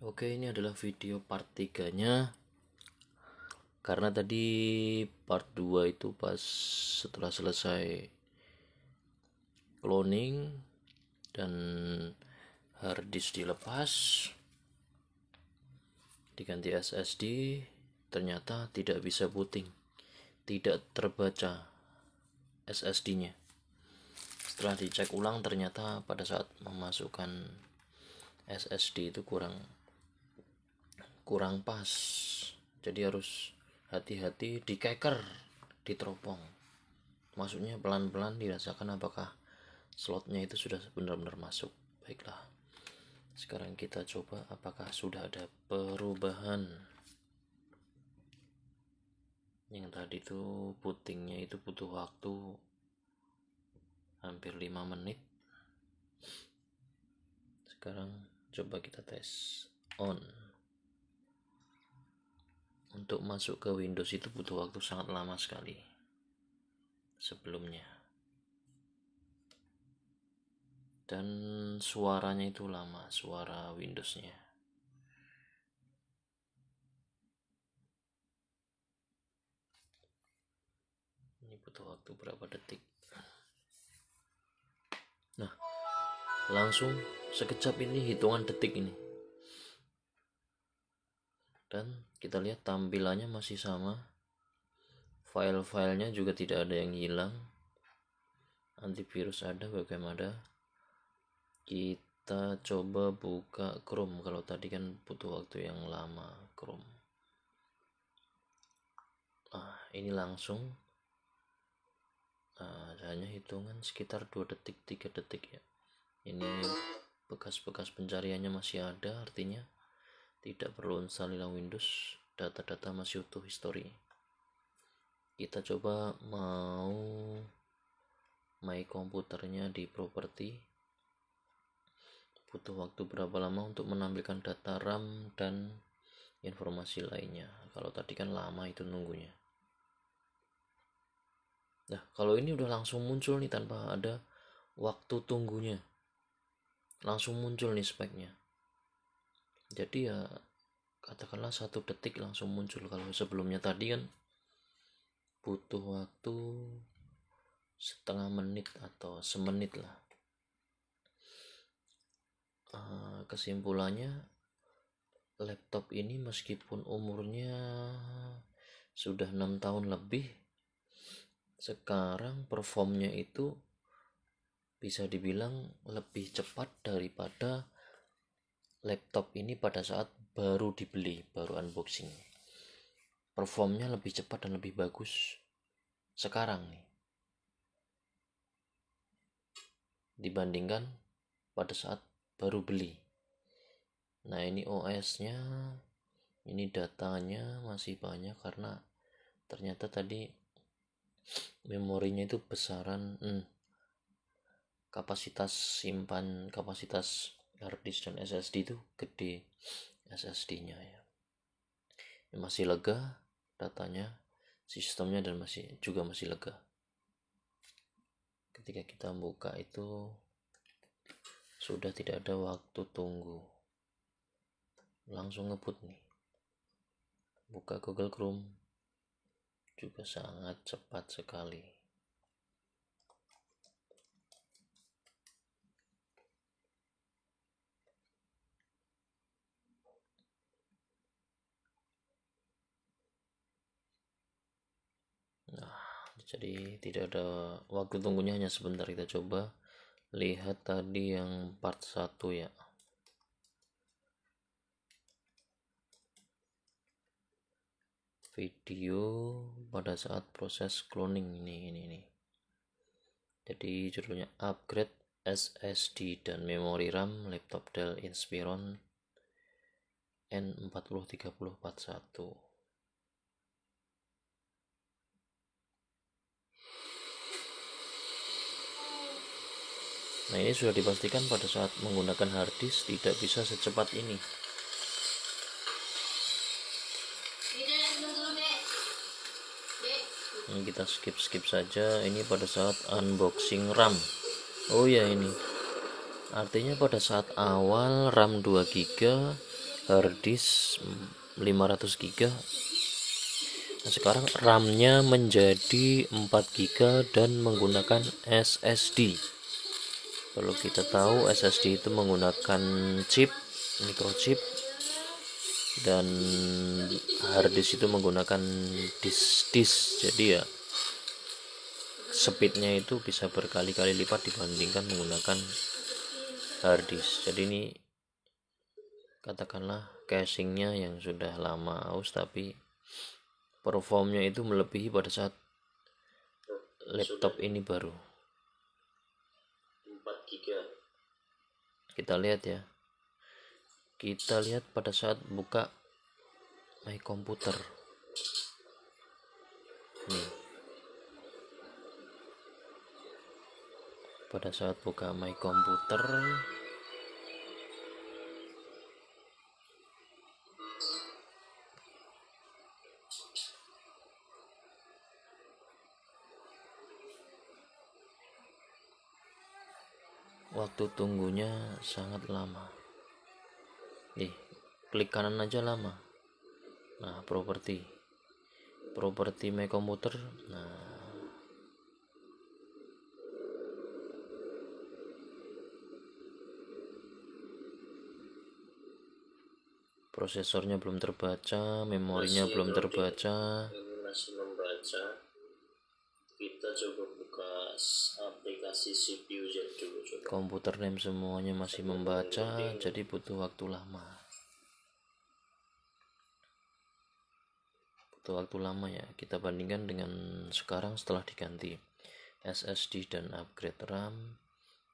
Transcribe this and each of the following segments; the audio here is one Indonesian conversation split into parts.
Oke, ini adalah video part 3-nya. Karena tadi part 2 itu pas setelah selesai cloning dan harddisk dilepas, diganti SSD, ternyata tidak bisa booting, tidak terbaca SSD-nya. Setelah dicek ulang, ternyata pada saat memasukkan SSD itu kurang pas, jadi harus hati-hati, dikeker, diteropong, masuknya pelan-pelan, dirasakan apakah slotnya itu sudah benar-benar masuk. Baiklah, sekarang kita coba apakah sudah ada perubahan. Yang tadi tuh bootingnya itu butuh waktu hampir 5 menit. Sekarang coba kita tes on. Untuk masuk ke Windows itu butuh waktu sangat lama sekali sebelumnya, dan suaranya itu lama, suara Windowsnya. Ini butuh waktu berapa detik. Nah, langsung sekejap, ini hitungan detik ini. Dan kita lihat tampilannya masih sama, file-filenya juga tidak ada yang hilang, antivirus ada, webcam ada. Kita coba buka Chrome. Kalau tadi kan butuh waktu yang lama Chrome. Ini langsung hanya hitungan sekitar 2 detik 3 detik ya. Ini bekas-bekas pencariannya masih ada, artinya tidak perlu install ulang Windows, data-data masih utuh history. Kita coba mau my komputernya di property. Butuh waktu berapa lama untuk menampilkan data RAM dan informasi lainnya. Kalau tadi kan lama itu nunggunya. Nah, kalau ini udah langsung muncul nih tanpa ada waktu tunggunya, langsung muncul nih speknya. Jadi ya katakanlah 1 detik langsung muncul. Kalau sebelumnya tadi kan butuh waktu setengah menit atau semenit lah. Kesimpulannya, laptop ini meskipun umurnya sudah 6 tahun lebih, sekarang performnya itu bisa dibilang lebih cepat daripada laptop ini pada saat baru dibeli, baru unboxing. Performnya lebih cepat dan lebih bagus sekarang nih dibandingkan pada saat baru beli. Nah, ini OS-nya, ini datanya masih banyak karena ternyata tadi memorinya itu besaran, kapasitas simpan, kapasitas harddisk dan SSD itu gede SSD-nya ya. Masih lega datanya, sistemnya, dan masih lega. Ketika kita buka itu sudah tidak ada waktu tunggu, langsung ngebut nih. Buka Google Chrome juga sangat cepat sekali. Nah, jadi tidak ada waktu tunggunya, hanya sebentar. Kita coba lihat tadi yang part 1 ya. Video pada saat proses cloning ini. Jadi judulnya upgrade SSD dan memori RAM laptop Dell Inspiron N403041. Nah, ini sudah dipastikan pada saat menggunakan harddisk tidak bisa secepat ini. Ini kita skip saja. Ini pada saat unboxing RAM. Oh ya, ini artinya pada saat awal RAM 2 GB, harddisk 500 GB. Nah, sekarang RAM-nya menjadi 4 GB dan menggunakan SSD. Kalau kita tahu SSD itu menggunakan chip, microchip, dan harddisk itu menggunakan disk. Jadi ya speednya itu bisa berkali-kali lipat dibandingkan menggunakan harddisk. Jadi ini katakanlah casingnya yang sudah lama aus, tapi performnya itu melebihi pada saat laptop ini baru 4 GB. Kita lihat ya, kita lihat pada saat buka My Computer nih, pada saat buka My Computer waktu tunggunya sangat lama. Klik kanan aja lama. Nah, properti My Computer. Nah, prosesornya belum terbaca, memorinya belum terbaca. Ini masih membaca. Kita coba buka aplikasi CPU dulu. Komputer name semuanya masih membaca, jadi butuh waktu lama. Ya, kita bandingkan dengan sekarang setelah diganti SSD dan upgrade RAM.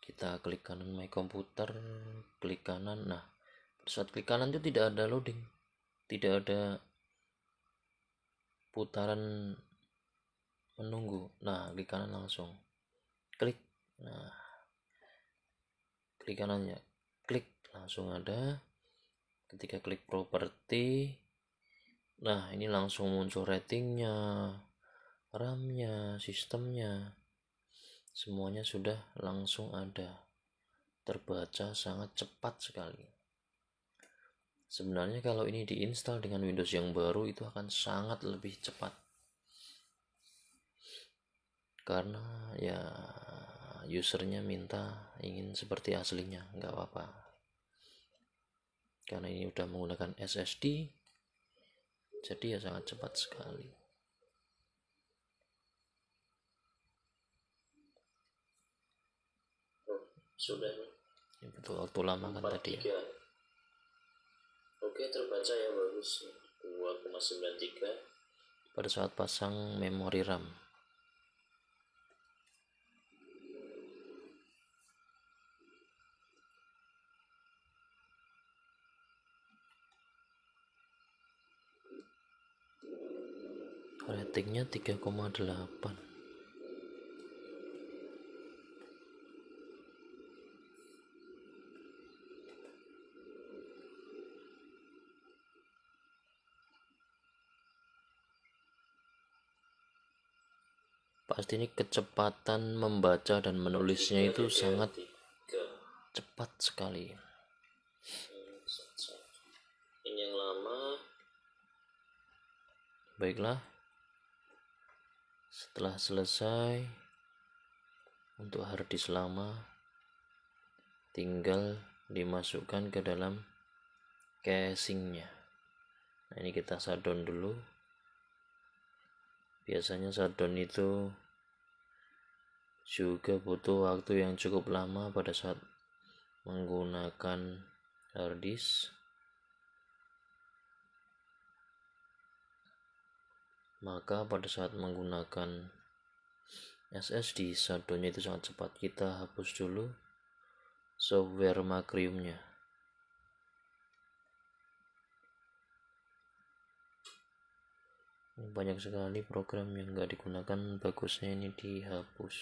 Kita klik kanan My Computer, klik kanan. Nah, saat klik kanan itu tidak ada loading, tidak ada putaran menunggu. Nah, klik kanan langsung klik. Nah, klik kanannya, klik langsung ada. Ketika klik properti, nah ini langsung muncul ratingnya, RAM-nya, sistemnya, semuanya sudah langsung ada, terbaca sangat cepat sekali. Sebenarnya kalau ini diinstal dengan Windows yang baru itu akan sangat lebih cepat, karena ya usernya minta ingin seperti aslinya, nggak apa-apa, karena ini udah menggunakan SSD, jadi ya sangat cepat sekali. Sudah ini betul waktu lama kan tadi ya. Oke, terbaca ya, bagus, 2,93 pada saat pasang memori RAM. Ratingnya 3,8. Pasti ini kecepatan membaca dan menulisnya itu sangat cepat sekali. Ini yang lama. Baiklah, setelah selesai untuk harddisk lama, tinggal dimasukkan ke dalam casingnya. Nah, ini kita shutdown dulu. Biasanya shutdown itu juga butuh waktu yang cukup lama pada saat menggunakan harddisk. Maka pada saat menggunakan SSD, shutdownnya itu sangat cepat. Kita hapus dulu software Macriumnya. Banyak sekali program yang nggak digunakan, bagusnya ini dihapus.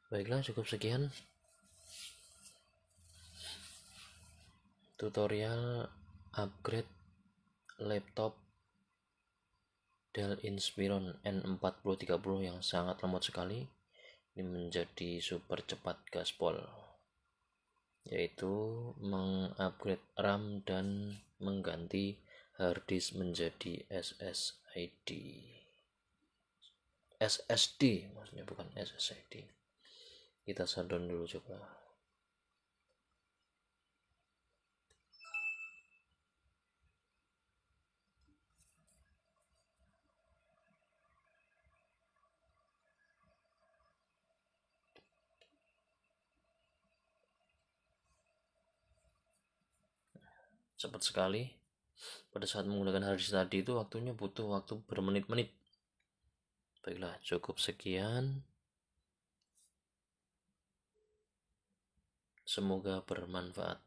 Baiklah, cukup sekian tutorial upgrade laptop Dell Inspiron N4030 yang sangat lemot sekali ini menjadi super cepat gaspol, yaitu mengupgrade RAM dan mengganti harddisk menjadi SSD maksudnya, bukan SSD. Kita shutdown dulu coba. Cepat sekali. Pada saat menggunakan harddisk tadi itu waktunya butuh waktu bermenit-menit. Baiklah, cukup sekian. Semoga bermanfaat.